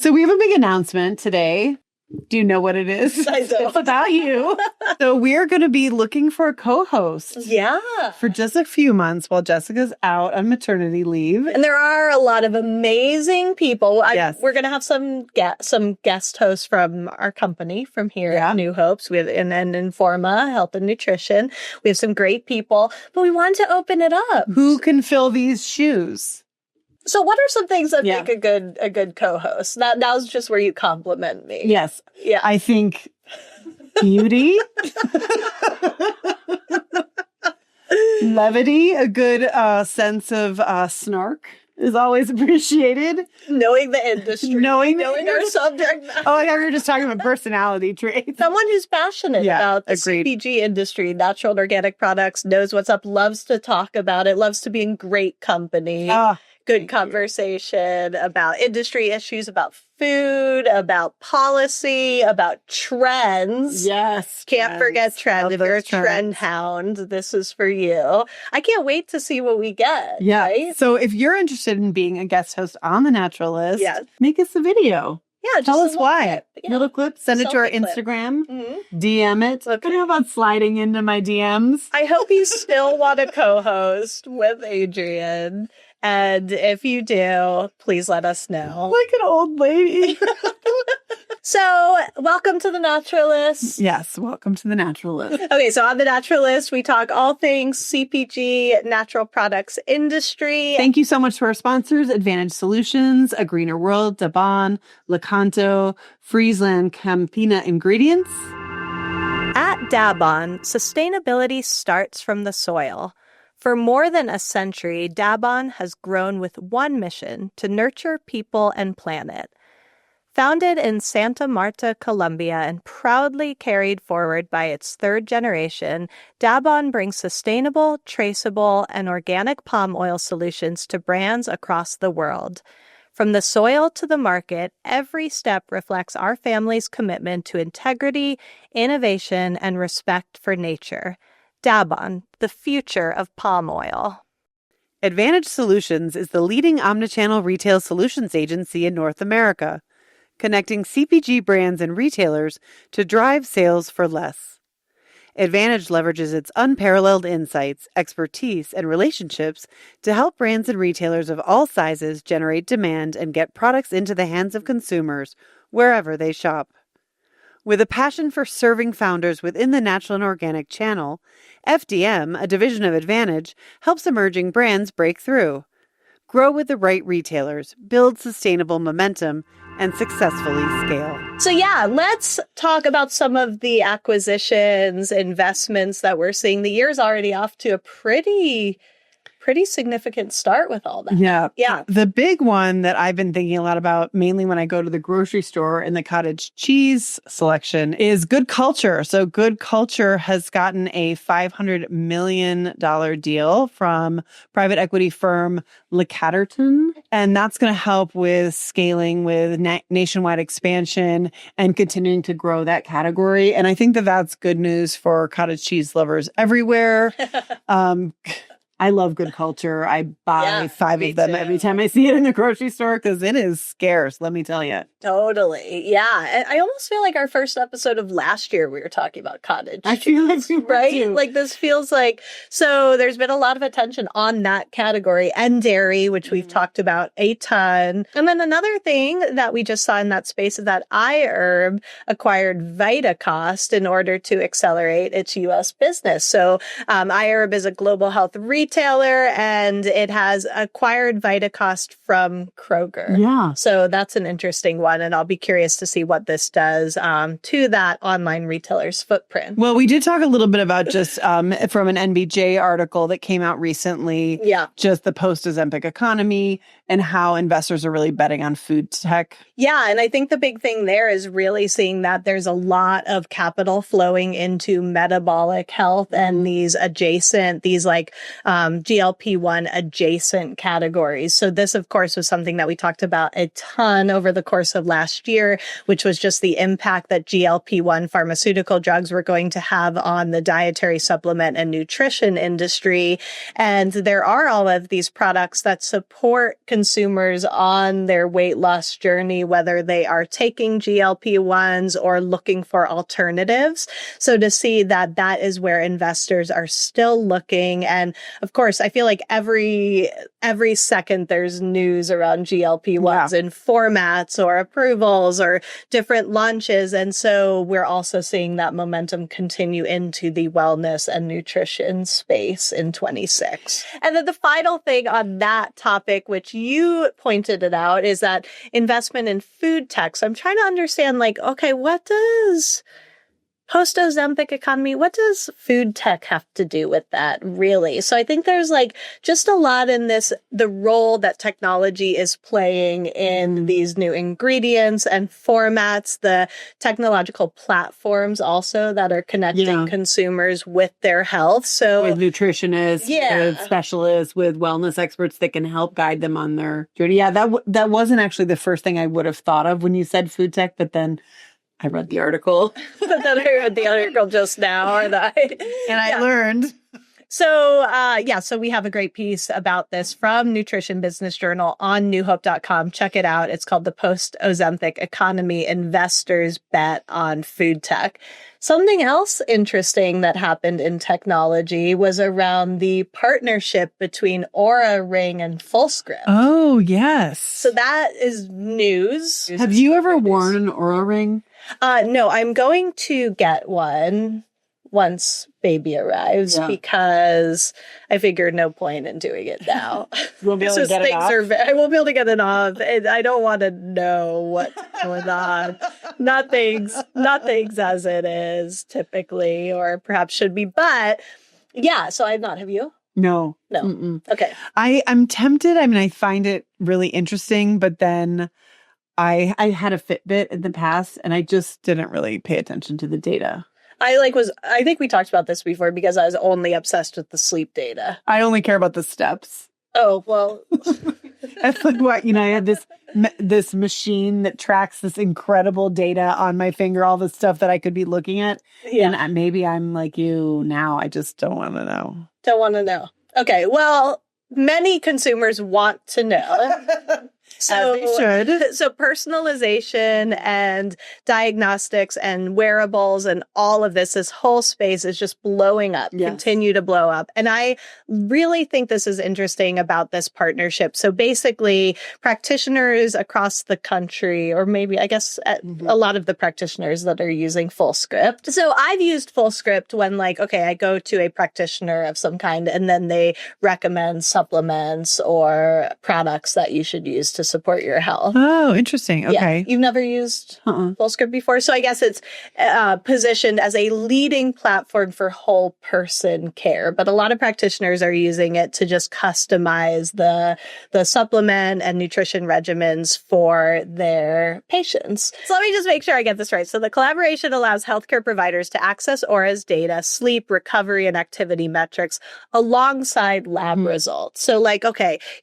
So we have a big announcement today. Do you know what it is? I don't. It's about you. So we're going to be looking for a co-host. Yeah. For just a few months while Jessica's out on maternity leave. And there are a lot of amazing people. Yes. We're going to have some guest hosts from our company from here at New Hopes. We have and Informa, Health and Nutrition. We have some great people, but we want to open it up. Who can fill these shoes? So what are some things that make a good co-host? Now's just where you compliment me. Yes. Yeah. I think beauty, levity, a good sense of snark is always appreciated. Knowing the industry. Knowing our subject matter. Oh, I thought we were just talking about personality traits. Someone who's passionate about the CPG industry, natural and organic products, knows what's up, loves to talk about it, loves to be in great company. Good conversation about industry issues, about food, about policy, about trends. Yes. Can't forget trends. If you're a trend hound, this is for you. I can't wait to see what we get. Yeah. Right? So if you're interested in being a guest host on The Naturalist, make us a video. Yeah, tell us why. Yeah. Little clip, send it to our Instagram, DM it. Okay. I don't know about sliding into my DMs. I hope you still want to co-host with Adrienne. And if you do, please let us know. Like an old lady. So, welcome to The Naturalist. Yes, welcome to The Naturalist. Okay, so on The Naturalist, we talk all things CPG, natural products industry. Thank you so much to our sponsors, Advantage Solutions, A Greener World, Daabon, Lakanto, FrieslandCampina Ingredients. At Daabon, sustainability starts from the soil. For more than a century, Daabon has grown with one mission: to nurture people and planet. Founded in Santa Marta, Colombia, and proudly carried forward by its third generation, Daabon brings sustainable, traceable, and organic palm oil solutions to brands across the world. From the soil to the market, every step reflects our family's commitment to integrity, innovation, and respect for nature. Daabon, the future of palm oil. Advantage Solutions is the leading omnichannel retail solutions agency in North America, connecting CPG brands and retailers to drive sales for less. Advantage leverages its unparalleled insights, expertise, and relationships to help brands and retailers of all sizes generate demand and get products into the hands of consumers wherever they shop. With a passion for serving founders within the natural and organic channel, FDM, a division of Advantage, helps emerging brands break through, grow with the right retailers, build sustainable momentum, and successfully scale. So let's talk about some of the acquisitions, investments that we're seeing. The year's already off to a pretty significant start with all that. Yeah. The big one that I've been thinking a lot about, mainly when I go to the grocery store in the cottage cheese selection, is Good Culture. So Good Culture has gotten a $500 million deal from private equity firm Lakanto, and that's going to help with scaling, with nationwide expansion and continuing to grow that category. And I think that that's good news for cottage cheese lovers everywhere. I love Good Culture. I buy 5 of them every time I see it in the grocery store because it is scarce, let me tell you. Totally. Yeah. And I almost feel like our first episode of last year, we were talking about cottage. I feel like we were right? too. Like this feels like, so there's been a lot of attention on that category and dairy, which we've talked about a ton. And then another thing that we just saw in that space is that iHerb acquired Vitacost in order to accelerate its U.S. business. So iHerb is a global health retailer and it has acquired Vitacost from Kroger. Yeah. So that's an interesting one. And I'll be curious to see what this does to that online retailer's footprint. Well, we did talk a little bit about just from an NBJ article that came out recently, just the post-Ozempic economy and how investors are really betting on food tech. Yeah. And I think the big thing there is really seeing that there's a lot of capital flowing into metabolic health and these adjacent, these like GLP-1 adjacent categories. So this, of course, was something that we talked about a ton over the course of last year, which was just the impact that GLP-1 pharmaceutical drugs were going to have on the dietary supplement and nutrition industry. And there are all of these products that support consumers on their weight loss journey, whether they are taking GLP-1s or looking for alternatives. So to see that that is where investors are still looking. And of course, I feel like every second there's news around GLP-1s and formats or approvals or different launches. And so we're also seeing that momentum continue into the wellness and nutrition space in 26. And then the final thing on that topic, which you pointed it out, is that investment in food tech. So I'm trying to understand, like, okay, what does post-Ozempic economy, what does food tech have to do with that, really? So I think there's like just a lot in this, the role that technology is playing in these new ingredients and formats, the technological platforms also that are connecting consumers with their health. So with nutritionists, with specialists, with wellness experts that can help guide them on their journey. Yeah, that wasn't actually the first thing I would have thought of when you said food tech, but then I read the article. But then I read the article just now, and I learned. So, so we have a great piece about this from Nutrition Business Journal on newhope.com. Check it out. It's called The Post-Ozempic Economy Investors Bet on Food Tech. Something else interesting that happened in technology was around the partnership between Oura Ring and Fullscript. Oh, yes. So that is news. Have you ever worn an Oura Ring? No, I'm going to get one once baby arrives because I figured no point in doing it now. You won't be able to get it off? I won't be able to get it off. And I don't want to know what's going on. Nothing's as it is typically, or perhaps should be. But yeah, so I've not. Have you? No. No. Okay. I'm tempted. I mean, I find it really interesting, but then I had a Fitbit in the past and I just didn't really pay attention to the data. I think we talked about this before because I was only obsessed with the sleep data. I only care about the steps. Oh, well. That's like what, I had this machine that tracks this incredible data on my finger, all the stuff that I could be looking at. Yeah. And maybe I'm like you now. I just don't want to know. Don't want to know. Okay. Well, many consumers want to know. So, as they should. So personalization and diagnostics and wearables and all of this whole space is just blowing up, continue to blow up. And I really think this is interesting about this partnership. So basically practitioners across the country, or maybe I guess a lot of the practitioners that are using Fullscript. So I've used Fullscript when I go to a practitioner of some kind and then they recommend supplements or products that you should use to support your health. Oh, interesting. Okay. Yeah. You've never used Fullscript before? So I guess it's positioned as a leading platform for whole person care. But a lot of practitioners are using it to just customize the supplement and nutrition regimens for their patients. So let me just make sure I get this right. So the collaboration allows healthcare providers to access Oura's data, sleep, recovery, and activity metrics alongside lab results. So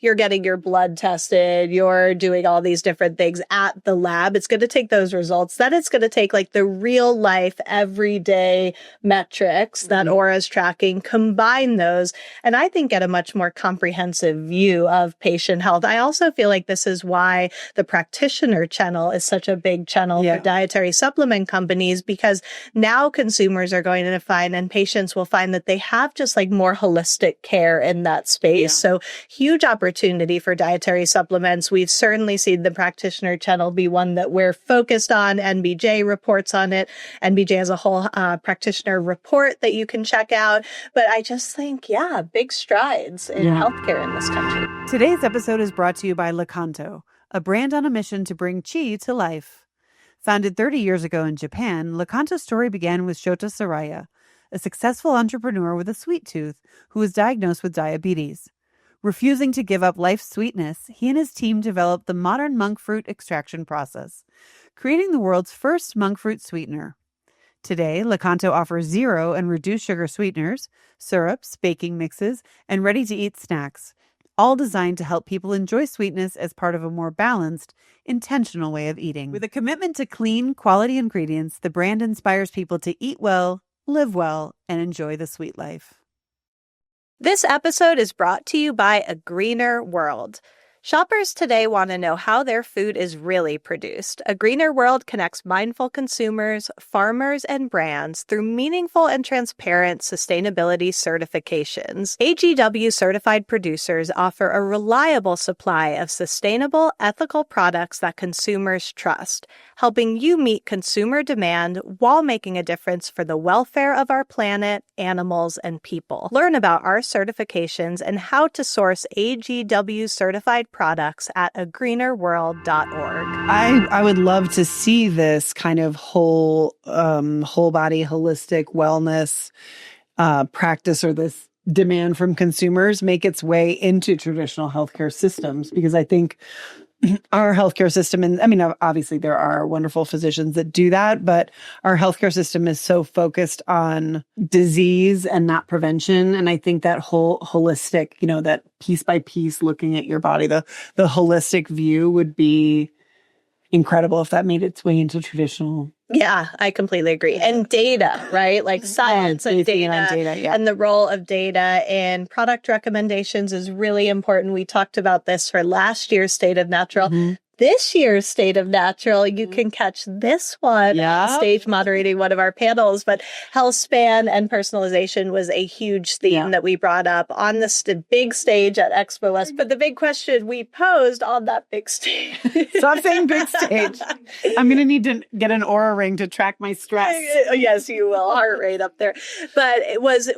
you're getting your blood tested, you're doing all these different things at the lab. It's going to take those results. Then it's going to take the real life, everyday metrics that Oura is tracking, combine those, and I think get a much more comprehensive view of patient health. I also feel like this is why the Practitioner channel is such a big channel for dietary supplement companies, because now consumers are going to find, and patients will find, that they have just more holistic care in that space. Yeah. So huge opportunity for dietary supplements. We've certainly seen the Practitioner channel be one that we're focused on. NBJ reports on it. NBJ has a whole practitioner report that you can check out. But I just think, big strides in healthcare in this country. Today's episode is brought to you by Lakanto, a brand on a mission to bring chi to life. Founded 30 years ago in Japan, Lakanto's story began with Shota Saraya, a successful entrepreneur with a sweet tooth who was diagnosed with diabetes. Refusing to give up life's sweetness, he and his team developed the modern monk fruit extraction process, creating the world's first monk fruit sweetener. Today, Lakanto offers 0 and reduced sugar sweeteners, syrups, baking mixes, and ready-to-eat snacks, all designed to help people enjoy sweetness as part of a more balanced, intentional way of eating. With a commitment to clean, quality ingredients, the brand inspires people to eat well, live well, and enjoy the sweet life. This episode is brought to you by A Greener World. Shoppers today want to know how their food is really produced. A Greener World connects mindful consumers, farmers, and brands through meaningful and transparent sustainability certifications. AGW certified producers offer a reliable supply of sustainable, ethical products that consumers trust, helping you meet consumer demand while making a difference for the welfare of our planet, animals, and people. Learn about our certifications and how to source AGW certified products at agreenerworld.org. I would love to see this kind of whole body holistic wellness practice, or this demand from consumers, make its way into traditional healthcare systems, because I think our healthcare system, and I mean, obviously there are wonderful physicians that do that, but our healthcare system is so focused on disease and not prevention. And I think that whole holistic, that piece by piece looking at your body, the holistic view would be incredible if that made its way into traditional. Yeah, I completely agree. And data, right? Like science and data, yeah. And the role of data in product recommendations is really important. We talked about this for last year's State of Natural. Mm-hmm. This year's State of Natural, you can catch this one on stage moderating one of our panels. But Healthspan and personalization was a huge theme that we brought up on this big stage at Expo West. But the big question we posed on that big stage. Stop saying big stage. I'm going to need to get an Oura Ring to track my stress. Yes, you will. Heart rate up there. But it was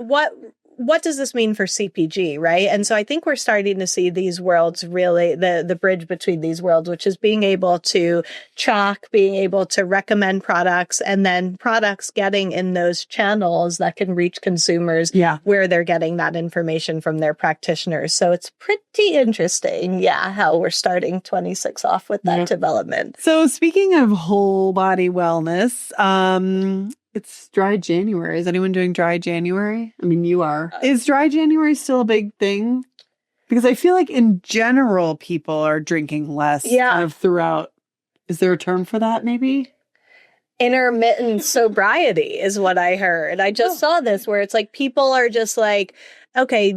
what does this mean for CPG, right? And so I think we're starting to see these worlds really, the bridge between these worlds, which is being able to track, being able to recommend products, and then products getting in those channels that can reach consumers where they're getting that information from their practitioners. So it's pretty interesting, how we're starting 26 off with that development. So speaking of whole body wellness, it's dry January. Is anyone doing dry January? I mean, you are. Is dry January still a big thing? Because I feel like in general, people are drinking less kind of throughout. Is there a term for that maybe? Intermittent sobriety is what I heard. I just saw this where it's like people are just like, okay,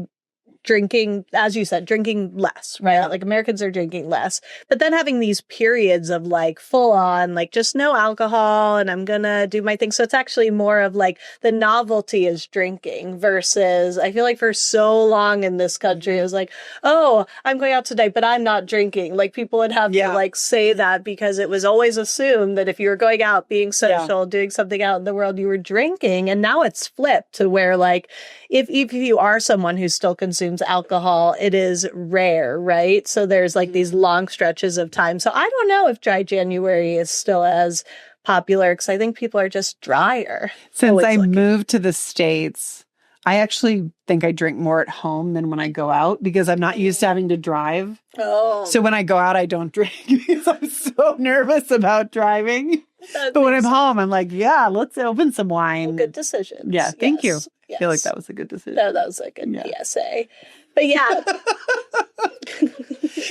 drinking, as you said, drinking less, right? Like Americans are drinking less, but then having these periods of like full on, like just no alcohol and I'm gonna do my thing. So it's actually more of like the novelty is drinking versus I feel like for so long in this country, it was like, oh, I'm going out today, but I'm not drinking. Like people would have to like say that because it was always assumed that if you were going out, being social, doing something out in the world, you were drinking. And now it's flipped to where like, if you are someone who still consumes alcohol, it is rare, right? So there's like these long stretches of time. So I don't know if dry January is still as popular because I think people are just drier. Since I moved to the States, I actually think I drink more at home than when I go out because I'm not used to having to drive. Oh. So when I go out, I don't drink because I'm so nervous about driving. But when I'm home, I'm like, let's open some wine. Well, good decision. Yeah, thank you. I feel like that was a good decision. No, that was a good PSA. But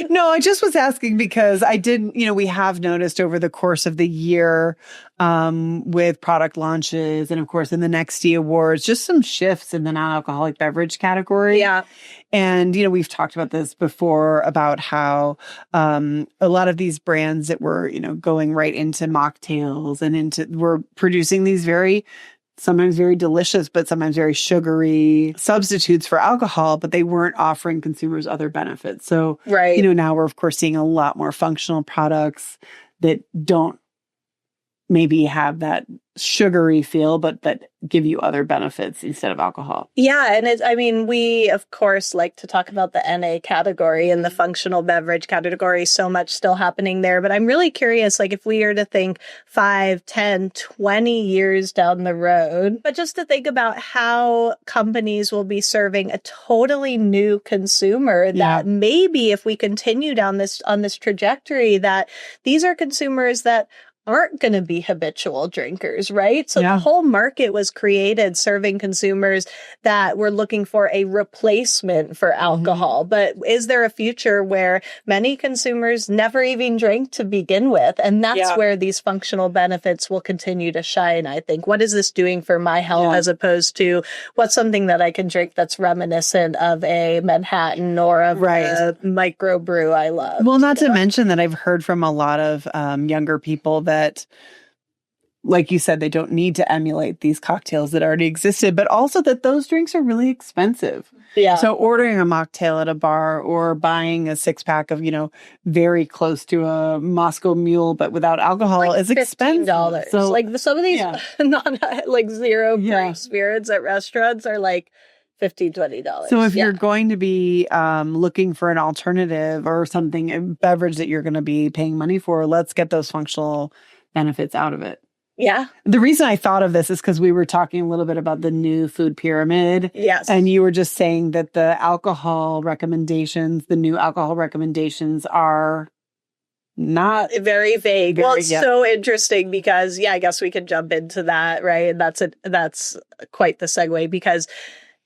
No, I just was asking because I didn't, we have noticed over the course of the year with product launches and of course in the Next D Awards, just some shifts in the non-alcoholic beverage category. Yeah. And, we've talked about this before about how a lot of these brands that were, going right into mocktails and were producing these sometimes very delicious, but sometimes very sugary substitutes for alcohol, but they weren't offering consumers other benefits. So, now we're of course seeing a lot more functional products that don't maybe have that sugary feel, but that give you other benefits instead of alcohol. Yeah. And we, of course, like to talk about the NA category and the functional beverage category, so much still happening there. But I'm really curious, like if we were to think 5, 10, 20 years down the road, but just to think about how companies will be serving a totally new consumer that maybe if we continue on this trajectory, that these are consumers that aren't going to be habitual drinkers, right? So the whole market was created serving consumers that were looking for a replacement for alcohol. But is there a future where many consumers never even drank to begin with? And that's where these functional benefits will continue to shine, I think. What is this doing for my health as opposed to what's something that I can drink that's reminiscent of a Manhattan or of a microbrew I love? Well, not to mention that I've heard from a lot of younger people that, like you said, they don't need to emulate these cocktails that already existed, but also that those drinks are really expensive. Yeah. So ordering a mocktail at a bar or buying a 6-pack of, very close to a Moscow Mule, but without alcohol is expensive. $15. So like some of these zero proof spirits at restaurants are like $15, $20. So if you're going to be looking for an alternative or something, a beverage that you're going to be paying money for, let's get those functional benefits out of it. Yeah. The reason I thought of this is because we were talking a little bit about the new food pyramid. Yes. And you were just saying that the new alcohol recommendations are not very vague. It's so interesting because, I guess we could jump into that, right? And that's quite the segue because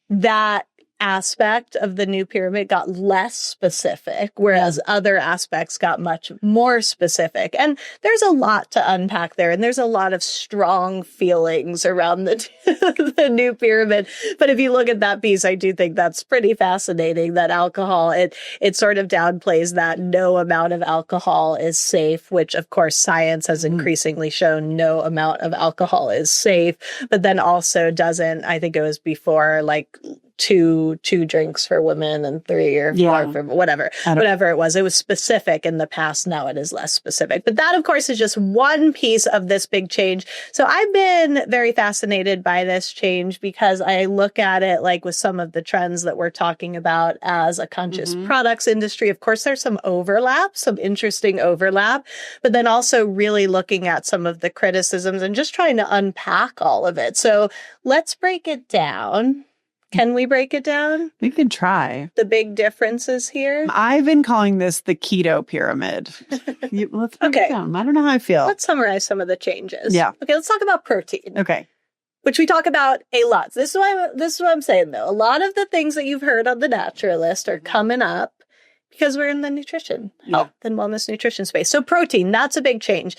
that aspect of the new pyramid got less specific, whereas other aspects got much more specific. And there's a lot to unpack there, and there's a lot of strong feelings around the new pyramid. But if you look at that piece, I do think that's pretty fascinating, that alcohol, it sort of downplays that no amount of alcohol is safe, which of course science has increasingly shown no amount of alcohol is safe, but then also doesn't, I think it was before, like two drinks for women and 3 or 4 for whatever it was. It was specific in the past. Now it is less specific. But that, of course, is just one piece of this big change. So I've been very fascinated by this change because I look at it like with some of the trends that we're talking about as a conscious products industry. Of course, there's some overlap, some interesting overlap, but then also really looking at some of the criticisms and just trying to unpack all of it. So let's break it down. Can we break it down? We can try. The big differences here? I've been calling this the keto pyramid. Let's break it down. I don't know how I feel. Let's summarize some of the changes. Yeah. Okay, let's talk about protein. Okay. Which we talk about a lot. This is what I'm saying, though. A lot of the things that you've heard on The Naturalist are coming up because we're in the nutrition, health and wellness nutrition space. So protein, that's a big change.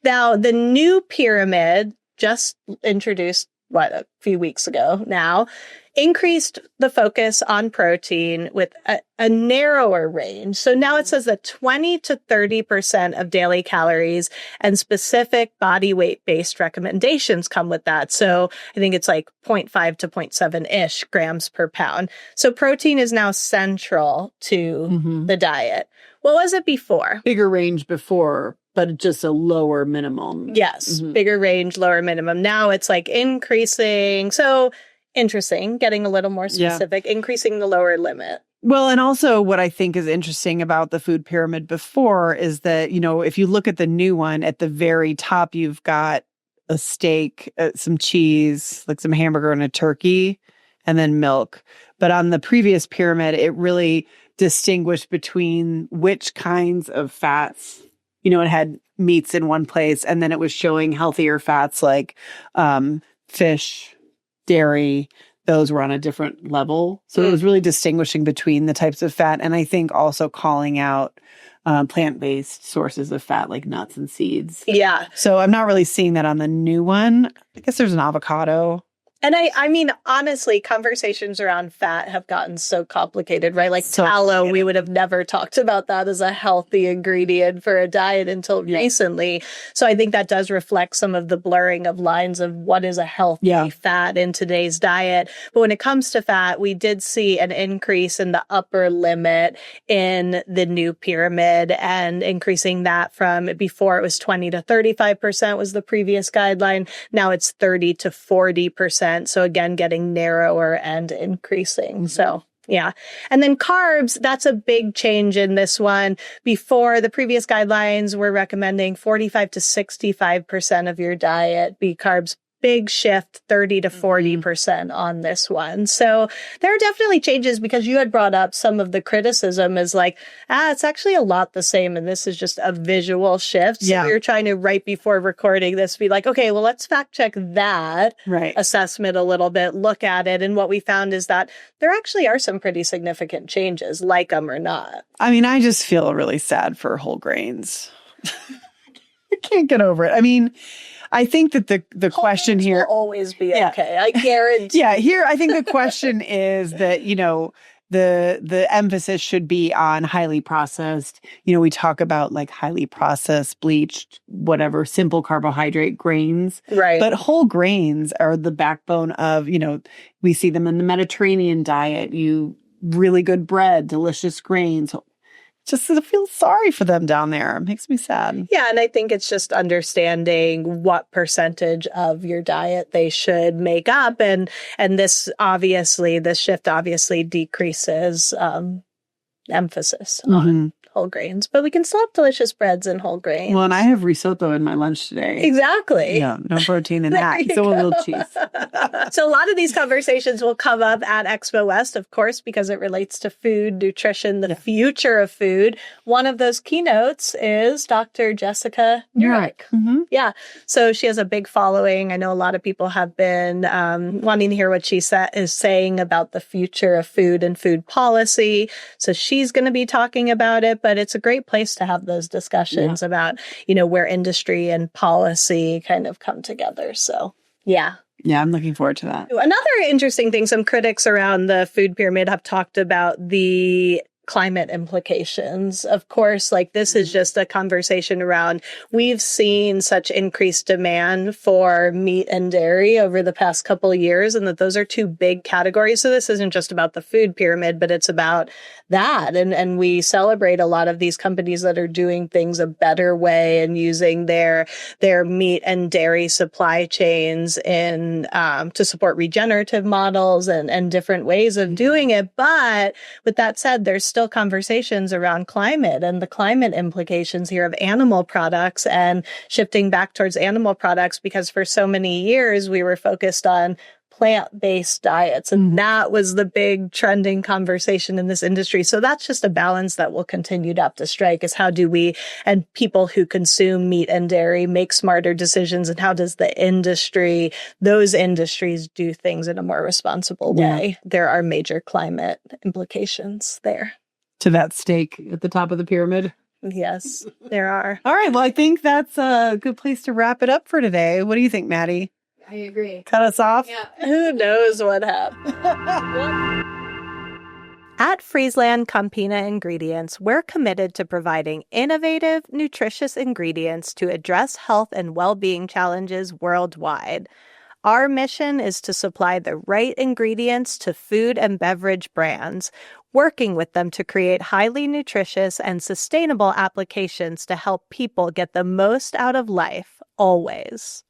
Now, the new pyramid just introduced, a few weeks ago now, increased the focus on protein with a narrower range. So now it says that 20 to 30% of daily calories and specific body weight based recommendations come with that. So I think it's like 0.5 to 0.7-ish grams per pound. So protein is now central to the diet. What was it before? Bigger range before, but just a lower minimum. Yes, bigger range, lower minimum. Now it's like increasing. So interesting, getting a little more specific, increasing the lower limit. Well, and also what I think is interesting about the food pyramid before is that, if you look at the new one, at the very top, you've got a steak, some cheese, like some hamburger and a turkey, and then milk. But on the previous pyramid, it really distinguished between which kinds of fats. It had meats in one place, and then it was showing healthier fats like fish, dairy. Those were on a different level. So it was really distinguishing between the types of fat. And I think also calling out plant-based sources of fat like nuts and seeds. Yeah. So I'm not really seeing that on the new one. I guess there's an avocado. And I mean, honestly, conversations around fat have gotten so complicated, right? Like tallow, we would have never talked about that as a healthy ingredient for a diet until recently. So I think that does reflect some of the blurring of lines of what is a healthy fat in today's diet. But when it comes to fat, we did see an increase in the upper limit in the new pyramid and increasing that from before it was 20 to 35% was the previous guideline. Now it's 30 to 40%. So again, getting narrower and increasing. So yeah. And then carbs, that's a big change in this one. Before, the previous guidelines were recommending 45 to 65% of your diet be carbs big shift, 30 to 40% on this one. So there are definitely changes, because you had brought up some of the criticism is like, it's actually a lot the same. And this is just a visual shift. So we were trying to, right before recording this, be like, okay, well, let's fact check that assessment a little bit, look at it. And what we found is that there actually are some pretty significant changes, like them or not. I mean, I just feel really sad for whole grains. I can't get over it. I mean, I think that the question here will always be okay. I guarantee. Here I think the question is that, the emphasis should be on highly processed. We talk about like highly processed, bleached, whatever, simple carbohydrate grains. Right. But whole grains are the backbone of, we see them in the Mediterranean diet. Really good bread, delicious grains. Just I feel sorry for them down there. It makes me sad. Yeah, and I think it's just understanding what percentage of your diet they should make up. And this shift obviously decreases emphasis on whole grains. But we can still have delicious breads and whole grains. Well, and I have risotto in my lunch today. Exactly. Yeah, no protein in that. So a little cheese. So a lot of these conversations will come up at Expo West, of course, because it relates to food, nutrition, the future of food. One of those keynotes is Dr. Jessica Knurick. Yeah. So she has a big following. I know a lot of people have been wanting to hear what she is saying about the future of food and food policy. So she's going to be talking about it, but it's a great place to have those discussions about, where industry and policy kind of come together. So, yeah. Yeah, I'm looking forward to that. Another interesting thing, some critics around the food pyramid have talked about the climate implications. Of course, like this is just a conversation around, we've seen such increased demand for meat and dairy over the past couple of years, and that those are two big categories. So this isn't just about the food pyramid, but it's about that. And we celebrate a lot of these companies that are doing things a better way and using their meat and dairy supply chains in to support regenerative models and different ways of doing it. But with that said, there's still conversations around climate and the climate implications here of animal products and shifting back towards animal products, because for so many years we were focused on plant-based diets. And that was the big trending conversation in this industry. So that's just a balance that we'll continue to have to strike, is how do we and people who consume meat and dairy make smarter decisions, and how does those industries do things in a more responsible way? There are major climate implications there. To that stake at the top of the pyramid? Yes, there are. All right. Well, I think that's a good place to wrap it up for today. What do you think, Maddie? I agree. Cut us off? Yeah. Who knows what happened? At FrieslandCampina Ingredients, we're committed to providing innovative, nutritious ingredients to address health and well-being challenges worldwide. Our mission is to supply the right ingredients to food and beverage brands, working with them to create highly nutritious and sustainable applications to help people get the most out of life, always.